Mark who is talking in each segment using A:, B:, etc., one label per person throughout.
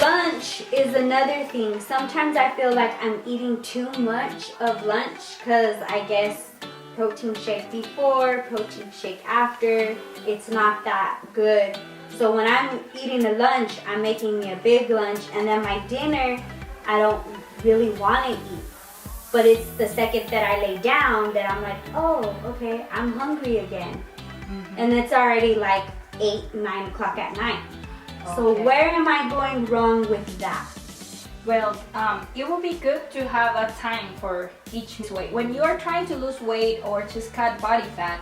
A: lunch is another thing. Sometimes I feel like I'm eating too much of lunch because I guess protein shake before, protein shake after, it's not that good. So when I'm eating a lunch, I'm making me a big lunch, and then my dinner, I don't really want to eat. But it's the second that I lay down that I'm like, oh, okay, I'm hungry again. And it's already like 8, 9 o'clock at night. So where am I going wrong with that?
B: Well, it will be good to have a time for each weight. When you are trying to lose weight or just cut body fat,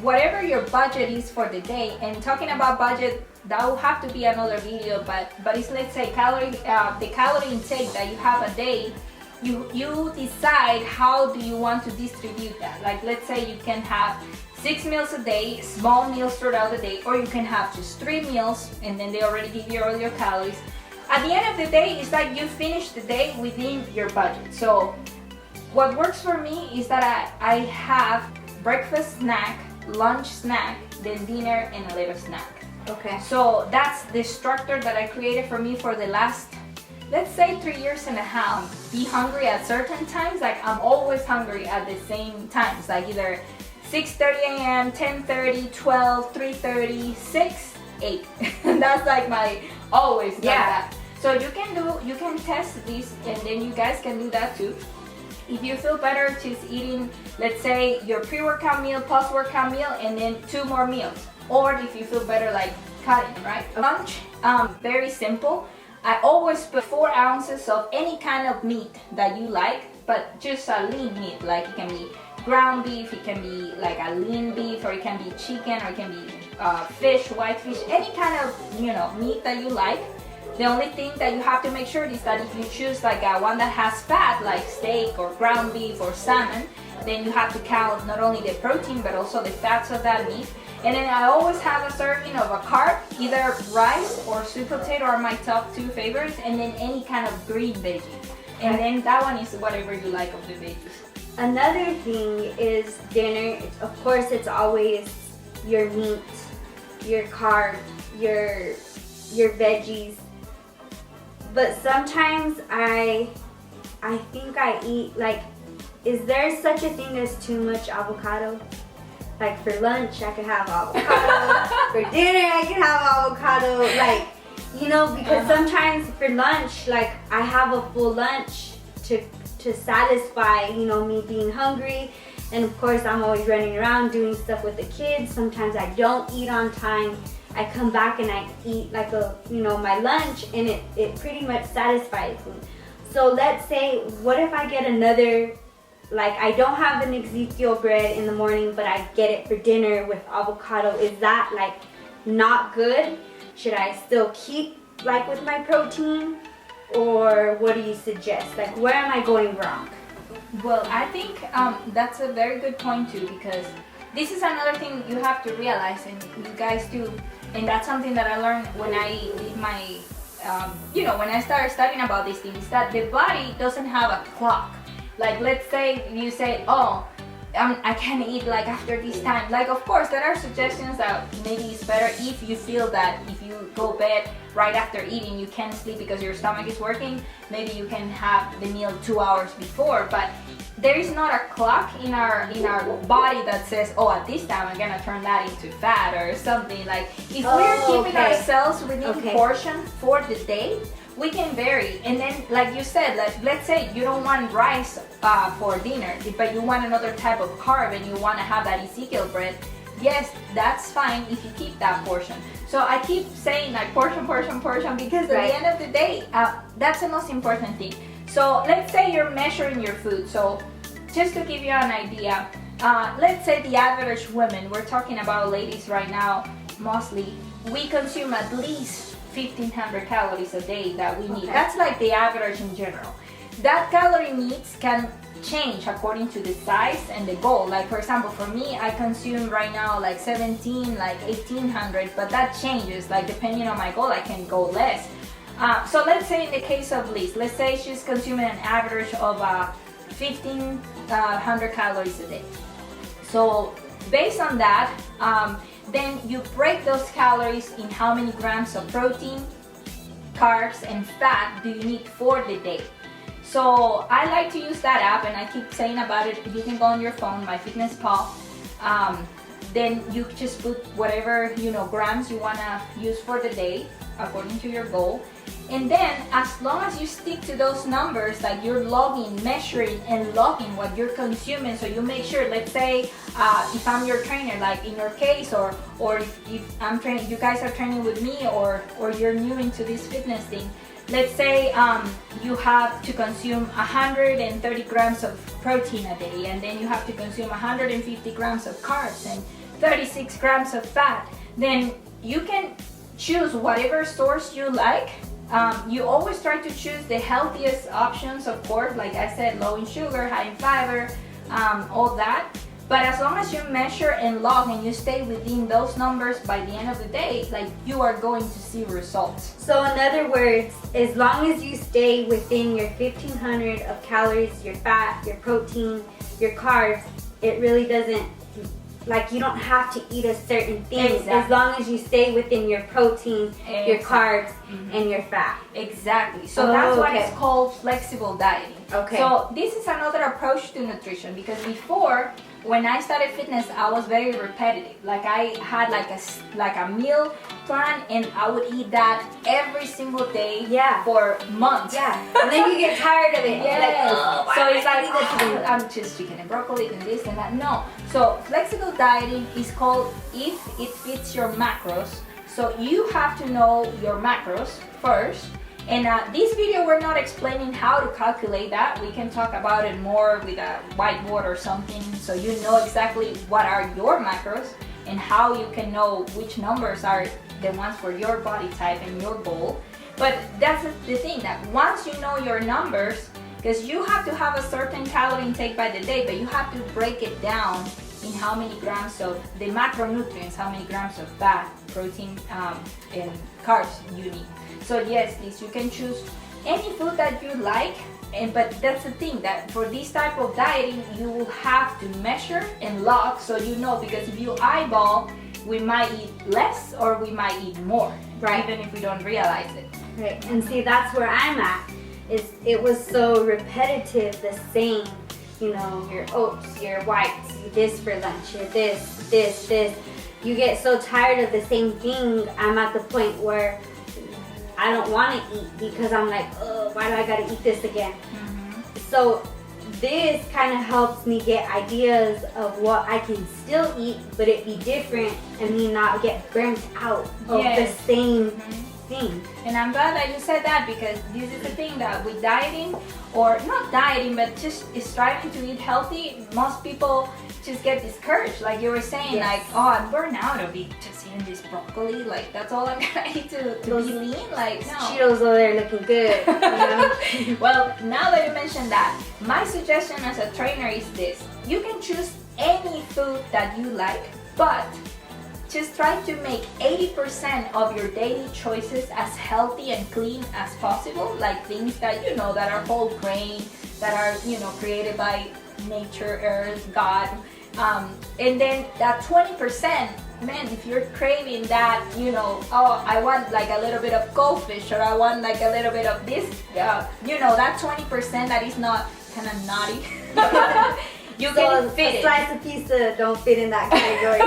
B: whatever your budget is for the day, and talking about budget, that will have to be another video, but it's, let's say, the calorie intake that you have a day, you decide how do you want to distribute that. Like, let's say you can have 6 meals a day, small meals throughout the day, or you can have just 3 meals and then they already give you all your calories. At the end of the day, it's like you finish the day within your budget. So what works for me is that I have breakfast snack, lunch snack, then dinner, and a little snack.
A: Okay.
B: So that's the structure that I created for me for the last, let's say, 3 years and a half. Be hungry at certain times. Like, I'm always hungry at the same times, like either 6:30 a.m., 10:30, 12, 3:30, 6, 8. That's like my always done that. So you can test this, and then you guys can do that too. If you feel better just eating, let's say, your pre-workout meal, post-workout meal, and then 2 more meals. Or if you feel better like cutting, right? Lunch, very simple. I always put 4 ounces of any kind of meat that you like, but just a lean meat. Like, it can be ground beef, it can be like a lean beef, or it can be chicken, or it can be fish, white fish, any kind of, meat that you like. The only thing that you have to make sure is that if you choose like one that has fat, like steak or ground beef or salmon, then you have to count not only the protein but also the fats of that meat. And then I always have a serving of a carb, either rice or sweet potato are my top 2 favorites, and then any kind of green veggie. And then that one is whatever you like of the veggies.
A: Another thing is dinner. Of course, it's always your meat, your carb, your veggies. But sometimes I think I eat, like, is there such a thing as too much avocado? Like, for lunch, I could have avocado. For dinner, I can have avocado. Like, because sometimes for lunch, like, I have a full lunch to satisfy, me being hungry. And of course, I'm always running around doing stuff with the kids. Sometimes I don't eat on time. I come back and I eat like my lunch, and it pretty much satisfies me. So let's say, what if I get another, like, I don't have an Ezekiel bread in the morning, but I get it for dinner with avocado. Is that like not good? Should I still keep like with my protein? Or what do you suggest? Like, where am I going wrong?
B: Well, I think that's a very good point too, because this is another thing you have to realize, and you guys do, and that's something that I learned when I did my, when I started studying about these things, that the body doesn't have a clock. Like, let's say you say, oh, I can't eat like after this time. Like, of course, there are suggestions that maybe it's better if you feel that if you go bed right after eating, you can't sleep because your stomach is working. Maybe you can have the meal 2 hours before, but there is not a clock in our body that says, oh, at this time I'm gonna turn that into fat or something. Like, if we're keeping ourselves within portion for the day, we can vary. And then, like you said, like, let's say you don't want rice for dinner, but you want another type of carb and you want to have that Ezekiel bread. Yes, that's fine if you keep that portion. So I keep saying like portion because at the end of the day, that's the most important thing. So let's say you're measuring your food. So just to give you an idea, let's say the average woman, we're talking about ladies right now mostly, we consume at least 1,500 calories a day that we need. That's like the average in general. That calorie needs can change according to the size and the goal. Like, for example, for me, I consume right now like 1,800, but that changes. Like, depending on my goal, I can go less. So let's say in the case of Liz, let's say she's consuming an average of 1,500 calories a day. So based on that, then you break those calories in how many grams of protein, carbs, and fat do you need for the day? So I like to use that app, and I keep saying about it. You can go on your phone, MyFitnessPal. Then you just put whatever grams you wanna use for the day according to your goal. And then as long as you stick to those numbers, like you're logging, measuring, and logging what you're consuming, so you make sure, let's say if I'm your trainer, like in your case, or if I'm training, you guys are training with me, or you're new into this fitness thing, let's say you have to consume 130 grams of protein a day, and then you have to consume 150 grams of carbs and 36 grams of fat, then you can choose whatever source you like. You always try to choose the healthiest options, of course, like I said, low in sugar, high in fiber, all that. But as long as you measure and log and you stay within those numbers, by the end of the day, like, you are going to see results.
A: So in other words, as long as you stay within your 1500 of calories, your fat, your protein, your carbs, it really doesn't, like, you don't have to eat a certain thing.
B: Exactly.
A: As long as you stay within your protein, your carbs, and your fat.
B: Exactly. So that's what is called flexible dieting.
A: Okay.
B: So this is another approach to nutrition, because before, when I started fitness, I was very repetitive. Like, I had like a meal plan, and I would eat that every single day for months.
A: Yeah. And then you get tired of it.
B: Yes.
A: Like, oh,
B: so it's like, I'm just chicken and broccoli and this and that. No. So flexible dieting is called if it fits your macros. So you have to know your macros first. And this video, we're not explaining how to calculate that. We can talk about it more with a whiteboard or something, so you know exactly what are your macros and how you can know which numbers are the ones for your body type and your goal. But that's the thing, that once you know your numbers, because you have to have a certain calorie intake by the day, but you have to break it down in how many grams of the macronutrients, how many grams of fat, protein, and carbs you need. So yes, Liz, you can choose any food that you like, but that's the thing, that for this type of dieting, you will have to measure and log, so you know, because if you eyeball, we might eat less or we might eat more,
A: right?
B: Even if we don't realize it.
A: Right, and see, that's where I'm at. It was so repetitive, the same, your oats, your whites, this for lunch, your this. You get so tired of the same thing. I'm at the point where I don't want to eat, because I'm like, oh, why do I gotta eat this again? So this kind of helps me get ideas of what I can still eat, but it be different, and me not get burnt out of the same thing.
B: And I'm glad that you said that, because this is the thing, that with dieting, or not dieting, but just striving to eat healthy, most people just get discouraged, like you were saying, like, oh, I'm burned out of just eating this broccoli, like that's all I'm gonna eat to be lean, like, no.
A: Cheetos over there looking good,
B: Well, now that you mentioned that, my suggestion as a trainer is this: you can choose any food that you like, but just try to make 80% of your daily choices as healthy and clean as possible, like things that that are whole grain, that are created by nature, earth, God, and then that 20%, man, if you're craving that, oh, I want like a little bit of goldfish, or I want like a little bit of this, that 20% that is not kind of naughty. You can fit it.
A: Slice of pizza don't fit in that category.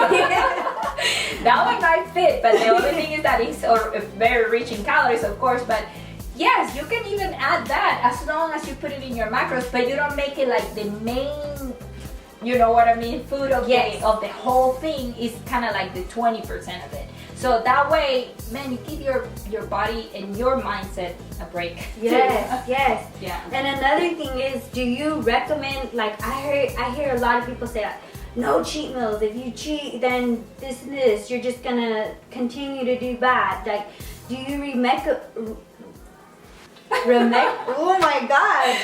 B: That one might fit, but the only thing is that it's very rich in calories, of course. But yes, you can even add that as long as you put it in your macros, but you don't make it like the main, food of the whole thing. Is kind of like the 20% of it. So that way, man, you give your body and your mindset a break.
A: Yes, yes.
B: Yeah.
A: And another thing is, do you recommend, like, I hear a lot of people say, no cheat meals. If you cheat, then this and this, you're just gonna continue to do bad. Like, do you oh my God.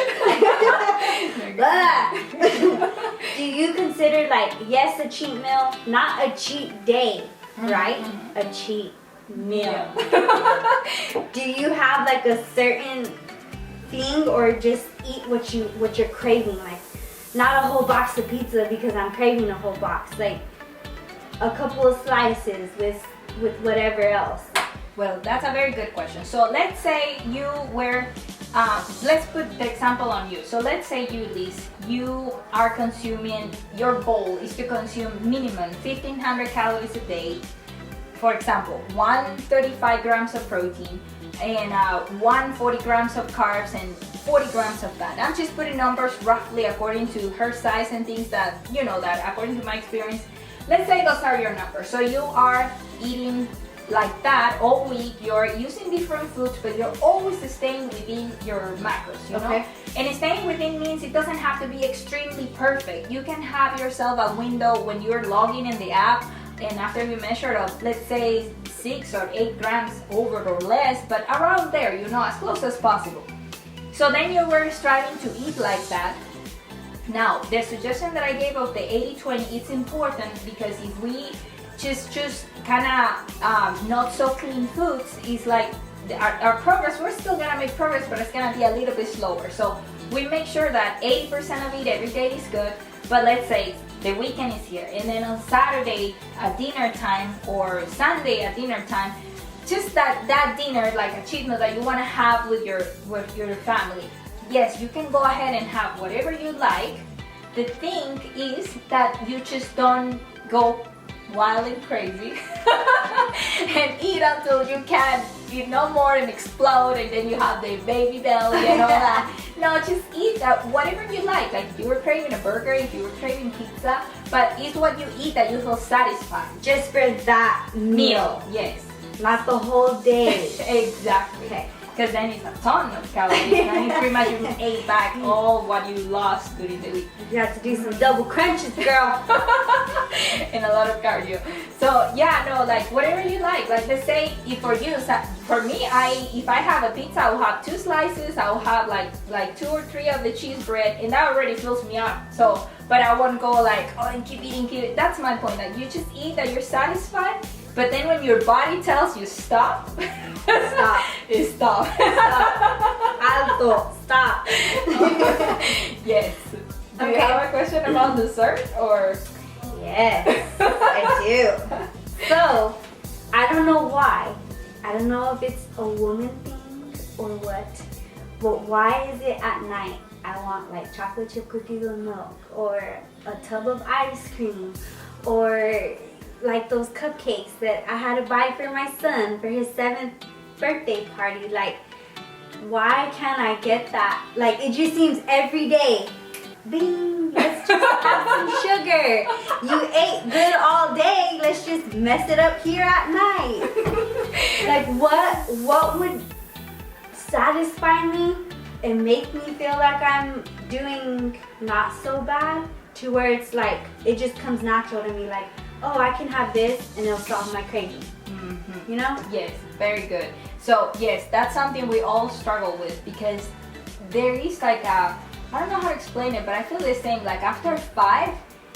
A: Do you consider, like, yes, a cheat meal, not a cheat day, right? A cheat meal. Do you have like a certain thing, or just eat what you're craving? Like, not a whole box of pizza because I'm craving a whole box. Like a couple of slices with whatever else.
B: Well, that's a very good question. So let's say you were, let's put the example on you. So let's say you, Liz, you are consuming, your goal is to consume minimum 1,500 calories a day. For example, 135 grams of protein and 140 grams of carbs and 40 grams of fat. I'm just putting numbers roughly according to her size and things that, you know, that according to my experience. Let's say those are your numbers. So you are eating like that all week, you're using different foods, but you're always staying within your macros, you know? And staying within means it doesn't have to be extremely perfect. You can have yourself a window when you're logging in the app, and after you measure of, let's say 6 or 8 grams over or less, but around there, you know, as close as possible. So then you were striving to eat like that. Now, the suggestion that I gave of the 80-20, it's important because if we just kind of not so clean foods, is like our progress, we're still gonna make progress, but it's gonna be a little bit slower. So we make sure that 80% of it every day is good, but let's say the weekend is here, and then on Saturday at dinner time or Sunday at dinner time, just that dinner, like a cheat meal that you want to have with your family. Yes, you can go ahead and have whatever you like. The thing is that you just don't go wild and crazy and eat until you can't eat no more and explode, and then you have the baby belly and all that. No, just eat whatever you like. Like if you were craving a burger, if you were craving pizza, but it's what you eat that you feel satisfied.
A: Just for that meal.
B: Yes.
A: Not the whole day.
B: Exactly.
A: Okay.
B: Because then it's a ton of calories, and pretty much you ate back all what you lost during the week.
A: You have to do some double crunches, girl.
B: And a lot of cardio. So yeah, no, like whatever you like. Like let's say if for you, for me, if I have a pizza, I will have 2 slices. I will have like 2 or 3 of the cheese bread, and that already fills me up. So, but I won't go like, oh, and keep eating. That's my point. Like you just eat that you're satisfied. But then when your body tells you stop,
A: stop.
B: Stop.
A: Alto, stop.
B: Yes. Do you have a question about dessert or?
A: Yes, I do. So, I don't know why. I don't know if it's a woman thing or what, but why is it at night I want like chocolate chip cookies with milk, or a tub of ice cream, or like those cupcakes that I had to buy for my son for his 7th birthday party? Like, why can't I get that? Like, it just seems every day. Bing, let's just have some sugar. You ate good all day, let's just mess it up here at night. Like, what would satisfy me and make me feel like I'm doing not so bad, to where it's like, it just comes natural to me, like, oh, I can have this and it'll solve my craving. You know?
B: Yes, very good. So yes, that's something we all struggle with, because there is like I don't know how to explain it, but I feel the same. Like after 5,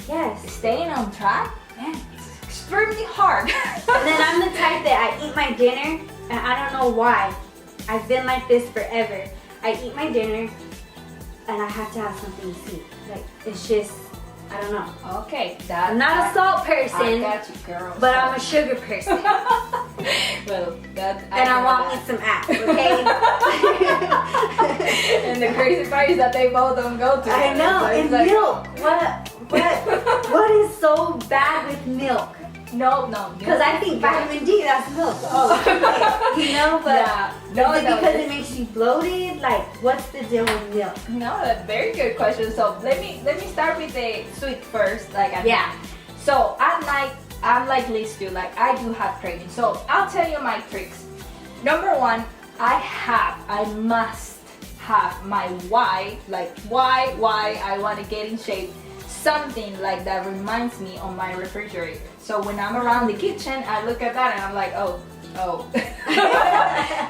A: Yes.
B: staying on track, man, it's extremely hard.
A: And then I'm the type that I eat my dinner, and I don't know why. I've been like this forever. I eat my dinner and I have to have something sweet. Like, it's just, I don't know.
B: Okay,
A: I'm not a salt
B: I
A: person,
B: got you, girl.
A: but I'm a sugar person.
B: Well, that
A: And I
B: know
A: want
B: that.
A: me some apps, okay?
B: And the crazy part is that they both don't go together.
A: I know,
B: So it's
A: and
B: like,
A: milk. What is so bad with milk?
B: No.
A: Because I think vitamin D, that's milk. Oh, you know, but
B: Yeah. No,
A: is it
B: no,
A: because
B: this-
A: it makes you bloated? Like, what's the deal with milk?
B: No, that's a very good question. So let me start with the sweet first. Like at
A: Yeah.
B: night. So at night, I'm like Liz too. Like I do have cravings. So I'll tell you my tricks. Number 1, I must have my why. Like why I want to get in shape. Something like that reminds me on my refrigerator. So when I'm around the kitchen, I look at that and I'm like, oh.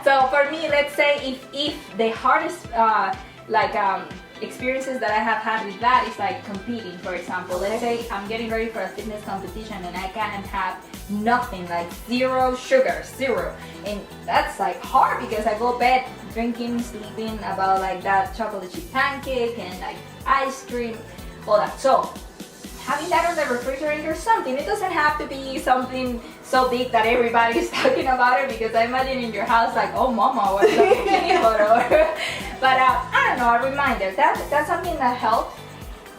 B: So for me, let's say if the hardest experiences that I have had with that is like competing, for example. Let's say I'm getting ready for a fitness competition and I can't have nothing, like 0 sugar, 0. And that's like hard because I go bed drinking, sleeping about like that chocolate chip pancake and like ice cream, all that. So having that on the refrigerator, something. It doesn't have to be something so big that everybody's talking about it, because I imagine in your house like, oh mama, what's the bikini photo? But I don't know, a reminder. That's something that helps.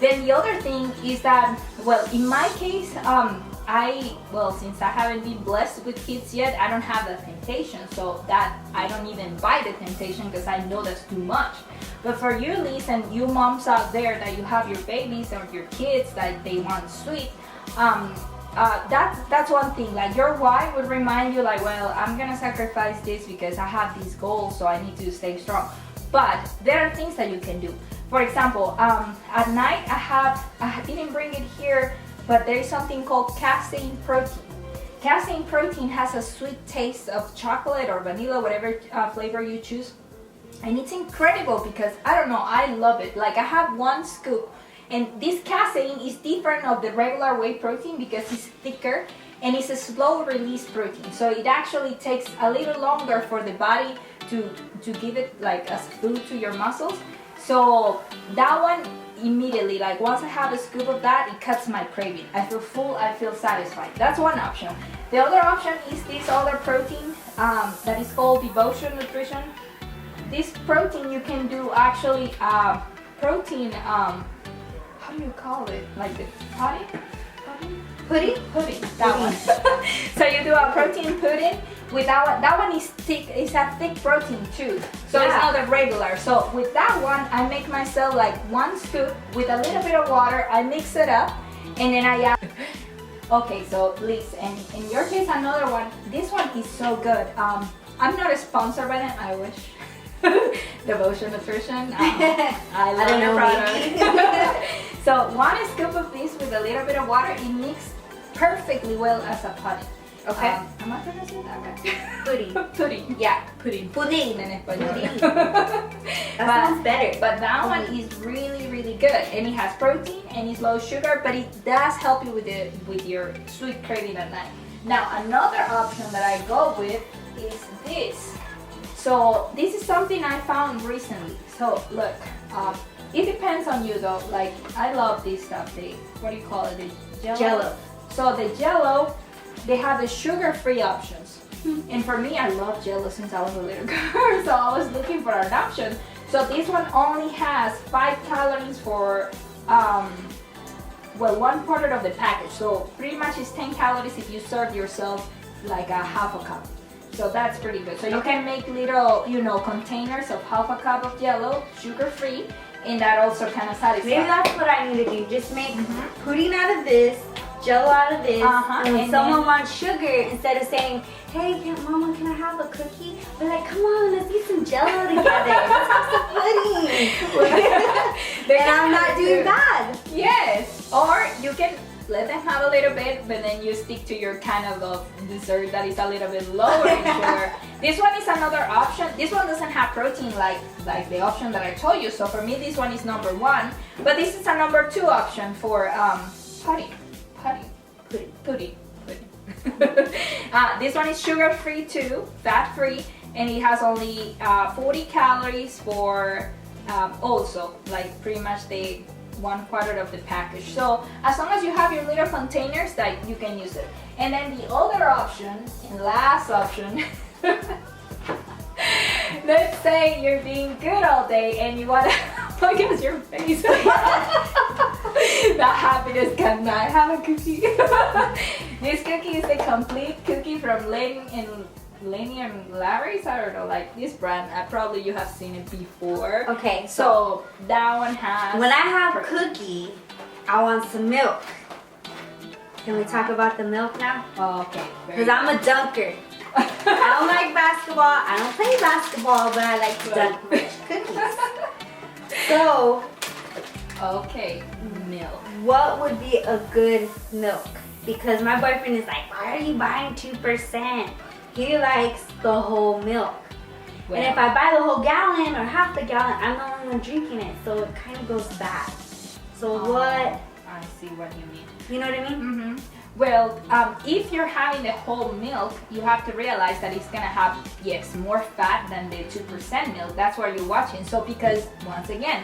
B: Then the other thing is that, well, in my case, since I haven't been blessed with kids yet, I don't have the temptation, so that I don't even buy the temptation because I know that's too much. But for you, Liz, and you moms out there that you have your babies or your kids that they want sweet, that's one thing. Like, your wife would remind you like, well, I'm gonna sacrifice this because I have these goals, so I need to stay strong. But there are things that you can do. For example, at night I didn't bring it here, but there is something called casein protein. Casein protein has a sweet taste of chocolate or vanilla, whatever flavor you choose. And it's incredible because, I don't know, I love it. Like, I have 1 scoop, and this casein is different of the regular whey protein because it's thicker and it's a slow release protein. So it actually takes a little longer for the body to give it like as food to your muscles. So that one, immediately, like once I have a scoop of that, it cuts my craving. I feel full, I feel satisfied. That's one option. The other option is this other protein that is called Devotion Nutrition. This protein you can do actually protein, how do you call it? Like the pudding? Pudding, that one. So you do a protein pudding with that one. That one is thick, it's a thick protein too. So yeah. It's not a regular. So with that one, I make myself like 1 scoop with a little bit of water. I mix it up and then I add. Okay, so Liz, and in your case, another one. This one is so good. I'm not a sponsor by them, I wish. Devotion Nutrition. I love your product. So 1 scoop of this with a little bit of water, it mixes perfectly well as a pudding. Okay. Am I pronouncing that right?
A: Pudding.
B: Pudding. Yeah, pudding.
A: Pudding.
B: En español.
A: That sounds better.
B: But that one is really, really good, and it has protein and it's low sugar, but it does help you with your sweet craving at night. Now another option that I go with is this. So this is something I found recently. So look, it depends on you though. Like, I love this stuff. What do you call it? The Jello. So the Jello, they have the sugar-free options. And for me, I love Jello since I was a little girl, so I was looking for an option. So this one only has 5 calories for, well, 1/4 of the package. So pretty much it's 10 calories if you serve yourself like a half a cup. So that's pretty good. So you can make little, containers of half a cup of Jello, sugar-free, and that also kind of satisfies.
A: Maybe that's what I need to do. Just make pudding out of this, Jello out of this, and when someone wants sugar, instead of saying, hey, Mama, can I have a cookie? We're like, come on, let's eat some Jello together. Let's have some pudding. And I'm not doing bad.
B: Yes. Or you can let them have a little bit, but then you stick to your kind of dessert that is a little bit lower in sugar. This one is another option. This one doesn't have protein like the option that I told you. So for me, this one is number 1. But this is a number 2 option for pudding. This one is sugar-free too, fat-free, and it has only 40 calories for also like pretty much the 1/4 of the package. So as long as you have your little containers, that you can use it. And then the other option, and last option, let's say you're being good all day and you want to look at your face. The happiness cannot have a cookie. This cookie is a complete cookie from Lenny and Larry's. I don't know, like this brand. Probably you have seen it before.
A: Okay,
B: so that one has.
A: When I have cookie, I want some milk. Can we talk about the milk now?
B: Oh, okay.
A: Because I'm a dunker. I don't like basketball. I don't play basketball, but I like to dunk rich cookies. So.
B: Okay, milk.
A: What would be a good milk? Because my boyfriend is like, why are you buying 2%? He likes the whole milk. Well, and if I buy the whole gallon or half the gallon, I'm the only one drinking it. So it kind of goes bad. So what?
B: I see what you mean.
A: You know what I mean?
B: Mm-hmm. Well, if you're having the whole milk, you have to realize that it's gonna have, yes, more fat than the 2% milk. That's what you're watching. So because, once again,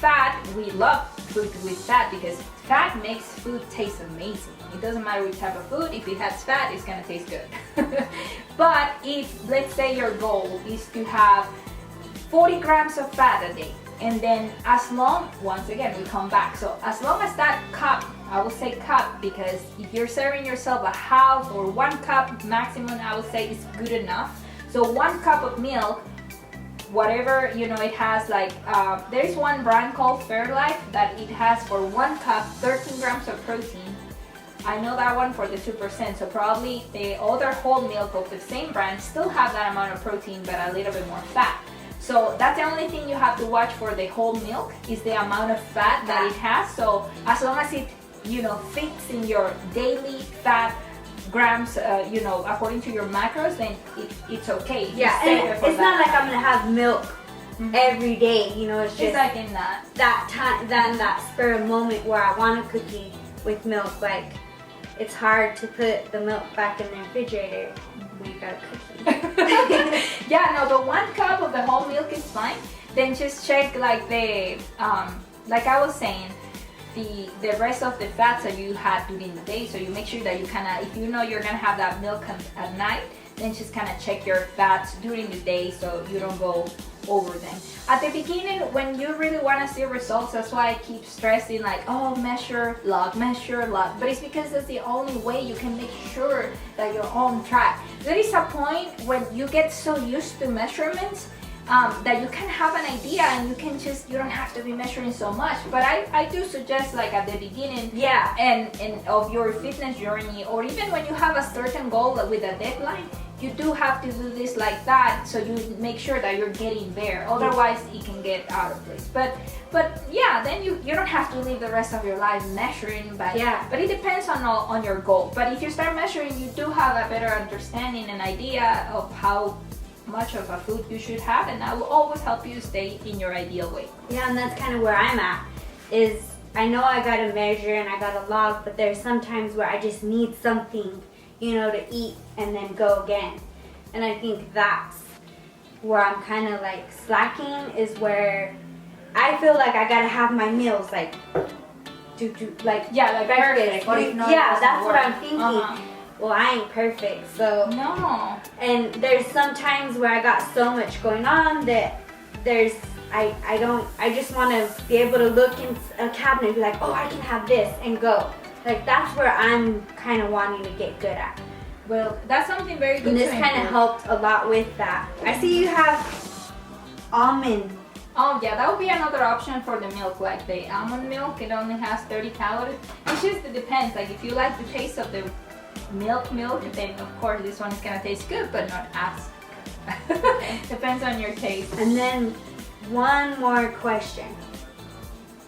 B: fat, we love food with fat, because fat makes food taste amazing. It doesn't matter which type of food, if it has fat, it's gonna taste good. But if, let's say your goal is to have 40 grams of fat a day, and then as long, once again, we come back. So as long as that cup, I would say cup, because if you're serving yourself a half or 1 cup maximum, I would say is good enough. So 1 cup of milk, whatever, you know, it has like, there is one brand called Fairlife that it has for 1 cup 13 grams of protein. I know that one for the 2%, so probably the other whole milk of the same brand still have that amount of protein but a little bit more fat. So that's the only thing you have to watch for the whole milk, is the amount of fat that it has. So as long as it, you know, fits in your daily fat grams, you know, according to your macros, then it's okay.
A: Yeah, and it's not like I'm gonna have milk every day, you know, it's just
B: like in
A: that time, then that spur of moment where I want a cookie with milk. Like, it's hard to put the milk back in the refrigerator when you got a cookie.
B: Yeah, no, the 1 cup of the whole milk is fine. Then just check like the, like I was saying, the rest of the fats that you had during the day. So you make sure that you kind of, if you know you're gonna have that milk at night, then just kind of check your fats during the day so you don't go over them. At the beginning, when you really want to see results, that's why I keep stressing like, oh, measure, log, but it's because that's the only way you can make sure that you're on track. There is a point when you get so used to measurements that you can have an idea and you can just, you don't have to be measuring so much. But I do suggest, like at the beginning,
A: yeah,
B: and of your fitness journey, or even when you have a certain goal with a deadline, you do have to do this like that, so you make sure that you're getting there. Otherwise, it can get out of place. But yeah, then you don't have to live the rest of your life measuring. But
A: yeah,
B: but it depends on your goal. But if you start measuring, you do have a better understanding and idea of how much of a food you should have, and that will always help you stay in your ideal weight.
A: Yeah, and that's kind of where I'm at. Is I know I gotta measure and I gotta log, but there's some times where I just need something, you know, to eat and then go again. And I think that's where I'm kind of like slacking, is where I feel like I gotta have my meals like like breakfast. Yeah, that's what I'm thinking. Well, I ain't perfect, so
B: no.
A: And there's some times where I got so much going on that I just want to be able to look in a cabinet and be like, oh, I can have this and go. Like, that's where I'm kind of wanting to get good at.
B: Well, that's something very good.
A: And this kind of helped a lot with that. I see you have almond.
B: Oh yeah, that would be another option for the milk, like the almond milk. It only has 30 calories. It just depends. Like if you like the taste of the milk, then of course this one is gonna taste good, but not as good. Depends on your taste.
A: And then one more question.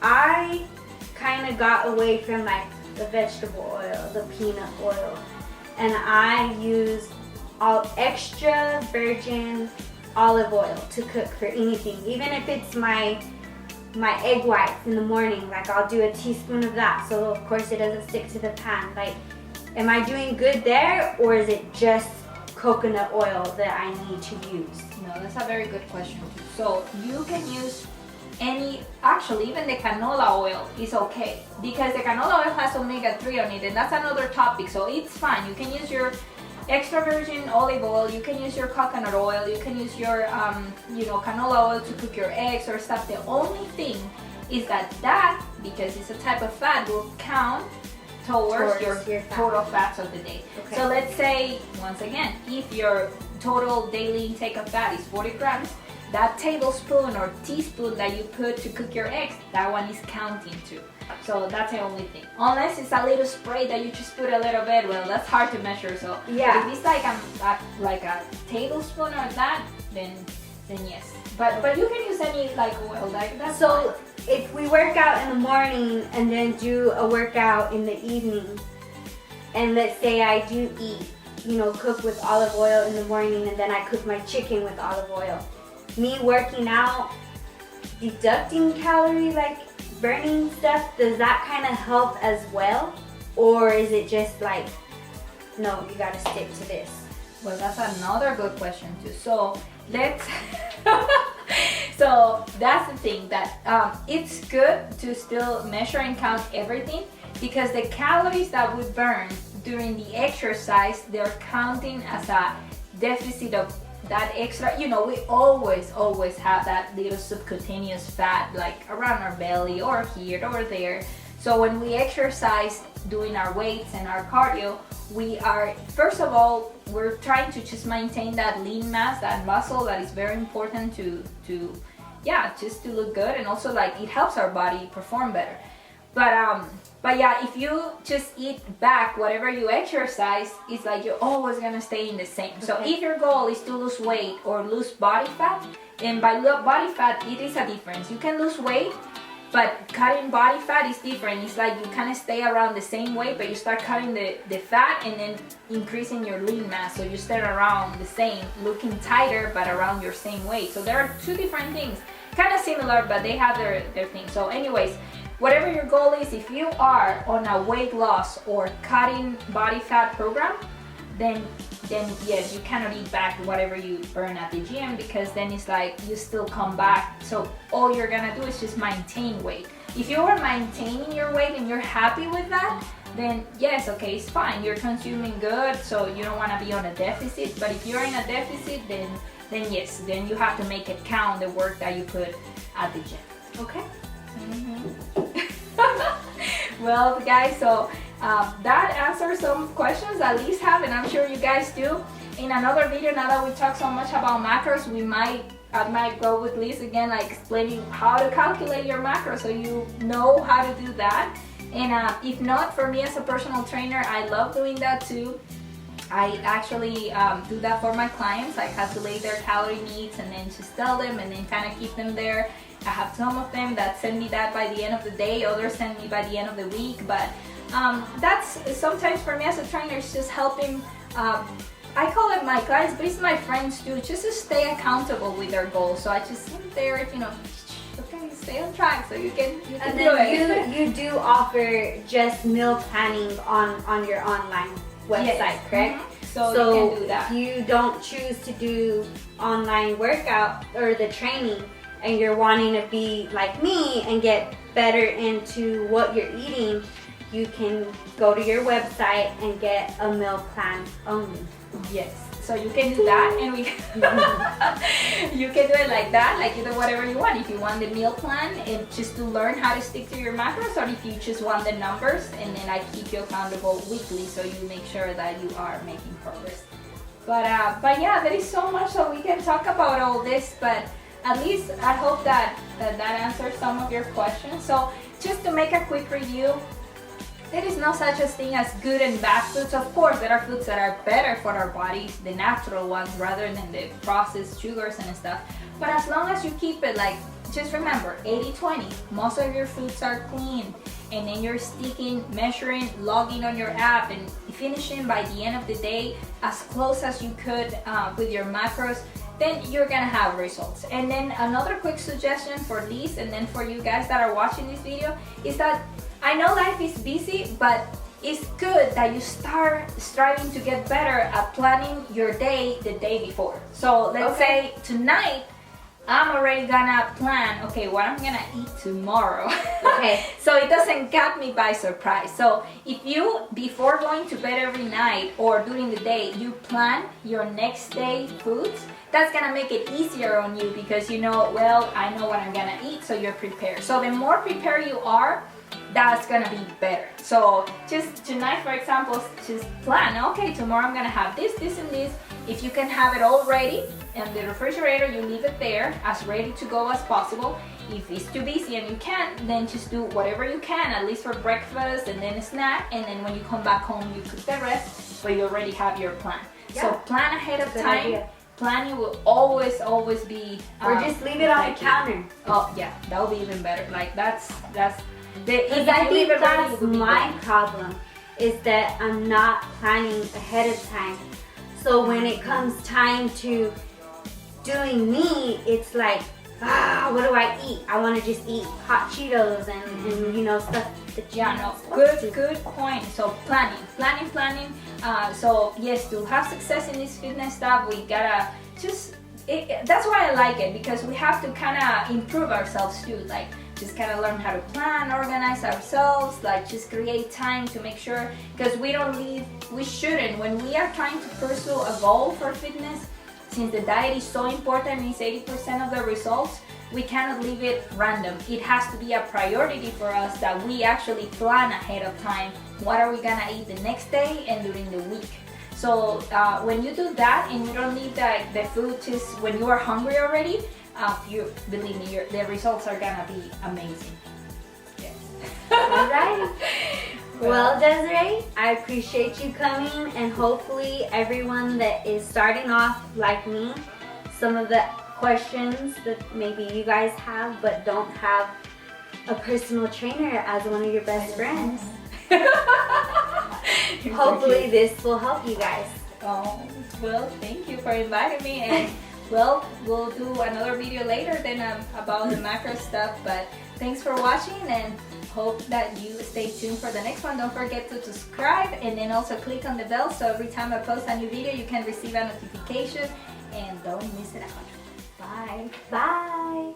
A: I kind of got away from like the vegetable oil, the peanut oil, and I use all extra virgin olive oil to cook for anything. Even if it's my egg whites in the morning, like I'll do a teaspoon of that, so of course it doesn't stick to the pan. Like, am I doing good there, or is it just coconut oil that I need to use?
B: No, that's a very good question too. So you can use actually even the canola oil is okay, because the canola oil has omega-3 on it, and that's another topic, so it's fine. You can use your extra virgin olive oil, you can use your coconut oil, you can use your canola oil to cook your eggs or stuff. The only thing is that because it's a type of fat, will count towards your total fats of the day. Okay. So let's say, once again, if your total daily intake of fat is 40 grams, that tablespoon or teaspoon that you put to cook your eggs, that one is counting too. So that's the only thing. Unless it's a little spray that you just put a little bit, well, that's hard to measure. So
A: yeah,
B: if it's like a tablespoon or that, then yes. But you can use any like oil, like that's
A: so
B: fine.
A: If we work out in the morning and then do a workout in the evening, and let's say I do eat, cook with olive oil in the morning, and then I cook my chicken with olive oil. Me working out, deducting calorie, like burning stuff, does that kind of help as well? Or is it just no, you gotta stick to this?
B: Well, that's another good question too. So let's so that's the thing, that it's good to still measure and count everything, because the calories that we burn during the exercise, they're counting as a deficit of that extra. You know, we always have that little subcutaneous fat, like around our belly or here or there. So when we exercise, doing our weights and our cardio, we are, first of all, we're trying to just maintain that lean mass, that muscle that is very important to yeah, just to look good, and also like it helps our body perform better. But yeah, if you just eat back whatever you exercise, it's like you're always gonna stay in the same. Okay. So if your goal is to lose weight or lose body fat, and by body fat, it is a difference. You can lose weight, but cutting body fat is different. It's like you kind of stay around the same weight, but you start cutting the fat and then increasing your lean mass. So you stay around the same, looking tighter, but around your same weight. So there are two different things, kind of similar, but they have their thing. So anyways, whatever your goal is, if you are on a weight loss or cutting body fat program, then yes, you cannot eat back whatever you burn at the gym, because then it's like you still come back. So all you're gonna do is just maintain weight. If you are maintaining your weight and you're happy with that, then yes, okay, it's fine. You're consuming good, so you don't want to be on a deficit. But if you're in a deficit, then yes, then you have to make it count, the work that you put at the gym. Okay? Well, guys, so that answers some questions that Liz have, and I'm sure you guys do. In another video, now that we talk so much about macros, I might go with Liz again, like explaining how to calculate your macros, so you know how to do that. And if not, for me as a personal trainer, I love doing that too. I actually do that for my clients. I calculate their calorie needs and then just tell them, and then kind of keep them there. I have some of them that send me that by the end of the day, others send me by the end of the week. But that's sometimes for me as a trainer, it's just helping. I call it my clients, but it's my friends too, just to stay accountable with their goals. So I just sit there, you know, okay, stay on track so you can do it.
A: You do offer just meal planning on your online website, yes. Correct?
B: Mm-hmm. So you can do that.
A: You don't choose to do online workout or the training, and you're wanting to be like me and get better into what you're eating, you can go to your website and get a meal plan only.
B: Yes, so you can do that, and you can do it like that, like you do whatever you want. If you want the meal plan and just to learn how to stick to your macros, or if you just want the numbers, and then I keep you accountable weekly, so you make sure that you are making progress. But yeah, there is so much that we can talk about all this, but at least I hope that answers some of your questions. So just to make a quick review, there is no such a thing as good and bad foods. Of course, there are foods that are better for our bodies, the natural ones, rather than the processed sugars and stuff. But as long as you keep it, like, just remember, 80-20. Most of your foods are clean, and then you're sticking, measuring, logging on your app, and finishing by the end of the day as close as you could with your macros, then you're gonna have results. And then another quick suggestion for Liz, and then for you guys that are watching this video, is that I know life is busy, but it's good that you start striving to get better at planning your day the day before. So let's say tonight, I'm already gonna plan, okay, what I'm gonna eat tomorrow. Okay. So it doesn't catch me by surprise. So if you, before going to bed every night or during the day, you plan your next day foods, that's gonna make it easier on you, because you know, well, I know what I'm gonna eat, so you're prepared. So the more prepared you are, that's gonna be better. So just tonight, for example, just plan, okay, tomorrow I'm gonna have this, this, and this. If you can have it all ready in the refrigerator, you leave it there as ready to go as possible. If it's too busy and you can't, then just do whatever you can, at least for breakfast, and then a snack, and then when you come back home, you cook the rest, but you already have your plan. Yeah. So plan ahead of time. Idea. Planning will always be
A: or just leave it on the counter.
B: Oh yeah, that would be even better. Like that's
A: because I think that's my problem, is that I'm not planning ahead of time. So when it comes time to doing me, it's like, what do I eat? I want to just eat hot Cheetos and you know, stuff that
B: good point. So planning. So yes, to have success in this fitness stuff, we gotta just that's why I like it, because we have to kind of improve ourselves too, like just kind of learn how to plan, organize ourselves, like just create time to make sure, because we shouldn't, when we are trying to pursue a goal for fitness, since the diet is so important, it's 80% of the results, we cannot leave it random. It has to be a priority for us that we actually plan ahead of time. What are we gonna eat the next day and during the week? So when you do that and you don't need the food just when you are hungry already, you believe me, the results are gonna be amazing. Yes.
A: All right. Well, Desiree, I appreciate you coming, and hopefully everyone that is starting off like me, some of the questions that maybe you guys have but don't have a personal trainer as one of your best friends. Hopefully this will help you guys.
B: Oh, well, thank you for inviting me, and well, we'll do another video later then about the macro stuff, but thanks for watching, and hope that you stay tuned for the next one. Don't forget to subscribe, and then also click on the bell so every time I post a new video you can receive a notification, and don't miss it out. Bye.
A: Bye.